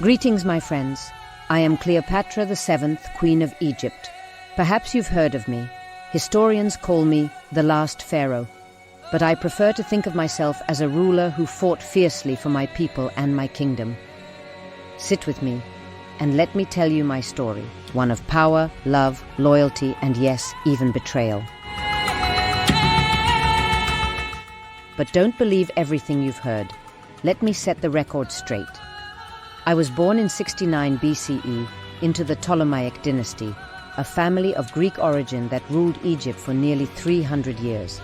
Greetings, my friends. I am Cleopatra the Seventh, Queen of Egypt. Perhaps you've heard of me. Historians call me the last pharaoh. But I prefer to think of myself as a ruler who fought fiercely for my people and my kingdom. Sit with me, and let me tell you my story. One of power, love, loyalty, and yes, even betrayal. But don't believe everything you've heard. Let me set the record straight. I was born in 69 BCE into the Ptolemaic dynasty, a family of Greek origin that ruled Egypt for nearly 300 years.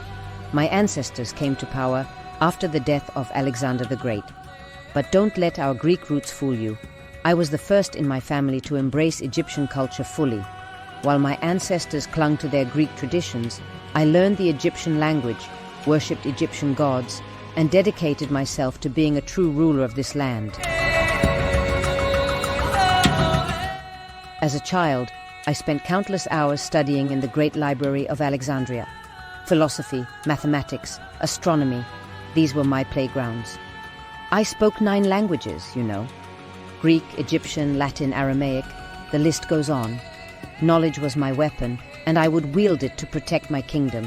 My ancestors came to power after the death of Alexander the Great. But don't let our Greek roots fool you. I was the first in my family to embrace Egyptian culture fully. While my ancestors clung to their Greek traditions, I learned the Egyptian language, worshipped Egyptian gods, and dedicated myself to being a true ruler of this land. As a child, I spent countless hours studying in the Great Library of Alexandria. Philosophy, mathematics, astronomy, these were my playgrounds. I spoke 9 languages, you know. Greek, Egyptian, Latin, Aramaic, the list goes on. Knowledge was my weapon, and I would wield it to protect my kingdom.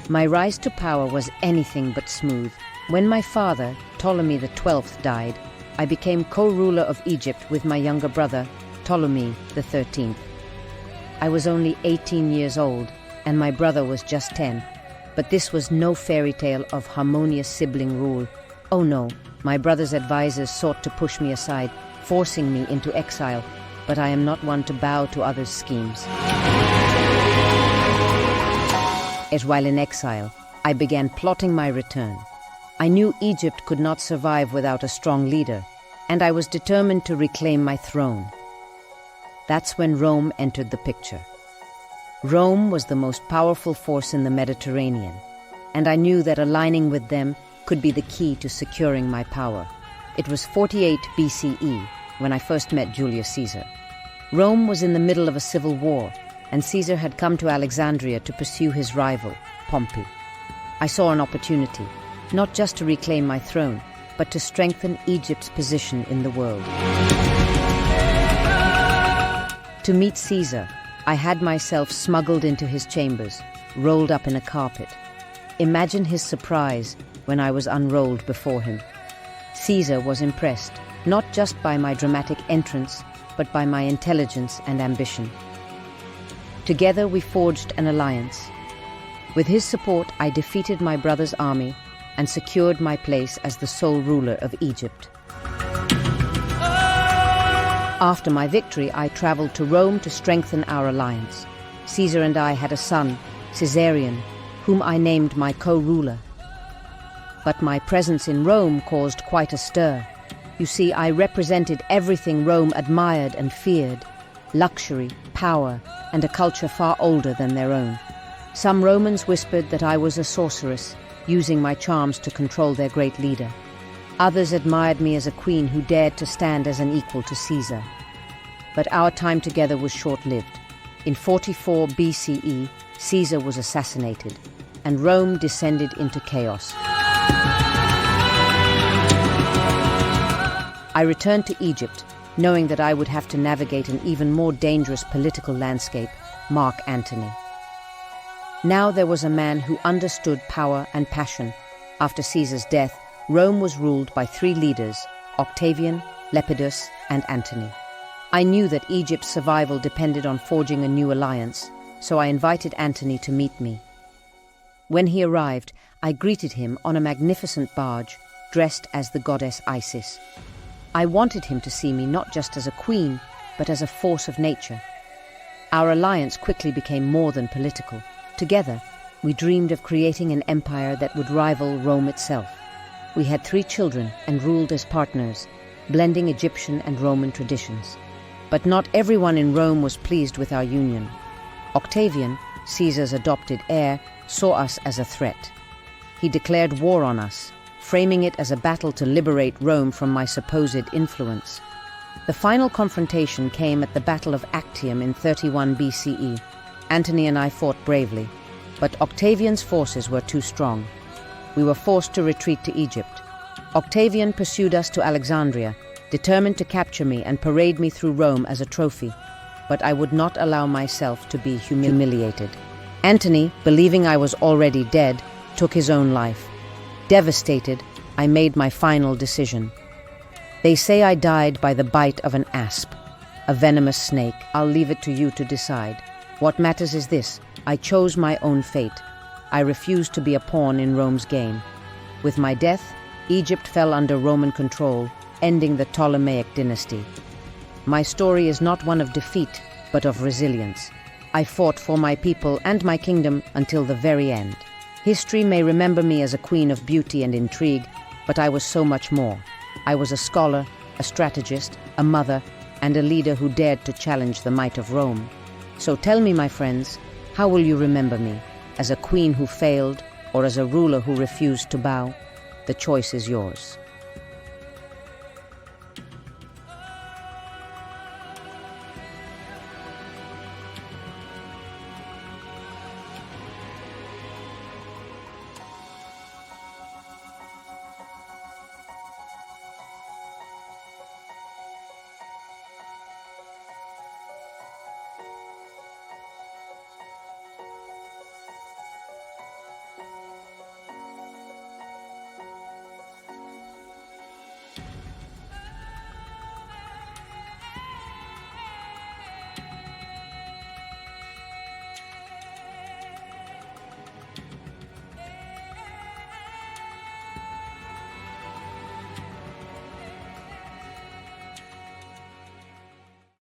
My rise to power was anything but smooth. When my father, Ptolemy XII, died, I became co-ruler of Egypt with my younger brother, Ptolemy XIII. I was only 18 years old, and my brother was just 10. But this was no fairy tale of harmonious sibling rule. Oh no, my brother's advisors sought to push me aside, forcing me into exile, but I am not one to bow to others' schemes. As while in exile, I began plotting my return. I knew Egypt could not survive without a strong leader, and I was determined to reclaim my throne. That's when Rome entered the picture. Rome was the most powerful force in the Mediterranean, and I knew that aligning with them could be the key to securing my power. It was 48 BCE when I first met Julius Caesar. Rome was in the middle of a civil war, and Caesar had come to Alexandria to pursue his rival, Pompey. I saw an opportunity, not just to reclaim my throne, but to strengthen Egypt's position in the world. To meet Caesar, I had myself smuggled into his chambers, rolled up in a carpet. Imagine his surprise when I was unrolled before him. Caesar was impressed, not just by my dramatic entrance, but by my intelligence and ambition. Together we forged an alliance. With his support, I defeated my brother's army and secured my place as the sole ruler of Egypt. After my victory, I traveled to Rome to strengthen our alliance. Caesar and I had a son, Caesarion, whom I named my co-ruler. But my presence in Rome caused quite a stir. You see, I represented everything Rome admired and feared: luxury, power, and a culture far older than their own. Some Romans whispered that I was a sorceress, using my charms to control their great leader. Others admired me as a queen who dared to stand as an equal to Caesar. But our time together was short-lived. In 44 BCE, Caesar was assassinated, and Rome descended into chaos. I returned to Egypt, knowing that I would have to navigate an even more dangerous political landscape: Mark Antony. Now there was a man who understood power and passion. After Caesar's death, Rome was ruled by 3 leaders: Octavian, Lepidus, and Antony. I knew that Egypt's survival depended on forging a new alliance, so I invited Antony to meet me. When he arrived, I greeted him on a magnificent barge, dressed as the goddess Isis. I wanted him to see me not just as a queen, but as a force of nature. Our alliance quickly became more than political. Together, we dreamed of creating an empire that would rival Rome itself. We had 3 children and ruled as partners, blending Egyptian and Roman traditions. But not everyone in Rome was pleased with our union. Octavian, Caesar's adopted heir, saw us as a threat. He declared war on us, framing it as a battle to liberate Rome from my supposed influence. The final confrontation came at the Battle of Actium in 31 BCE. Antony and I fought bravely, but Octavian's forces were too strong. We were forced to retreat to Egypt. Octavian pursued us to Alexandria, determined to capture me and parade me through Rome as a trophy, but I would not allow myself to be humiliated. Antony, believing I was already dead, took his own life. Devastated, I made my final decision. They say I died by the bite of an asp, a venomous snake. I'll leave it to you to decide. What matters is this: I chose my own fate. I refused to be a pawn in Rome's game. With my death, Egypt fell under Roman control, ending the Ptolemaic dynasty. My story is not one of defeat, but of resilience. I fought for my people and my kingdom until the very end. History may remember me as a queen of beauty and intrigue, but I was so much more. I was a scholar, a strategist, a mother, and a leader who dared to challenge the might of Rome. So tell me, my friends, how will you remember me? As a queen who failed, or as a ruler who refused to bow? The choice is yours.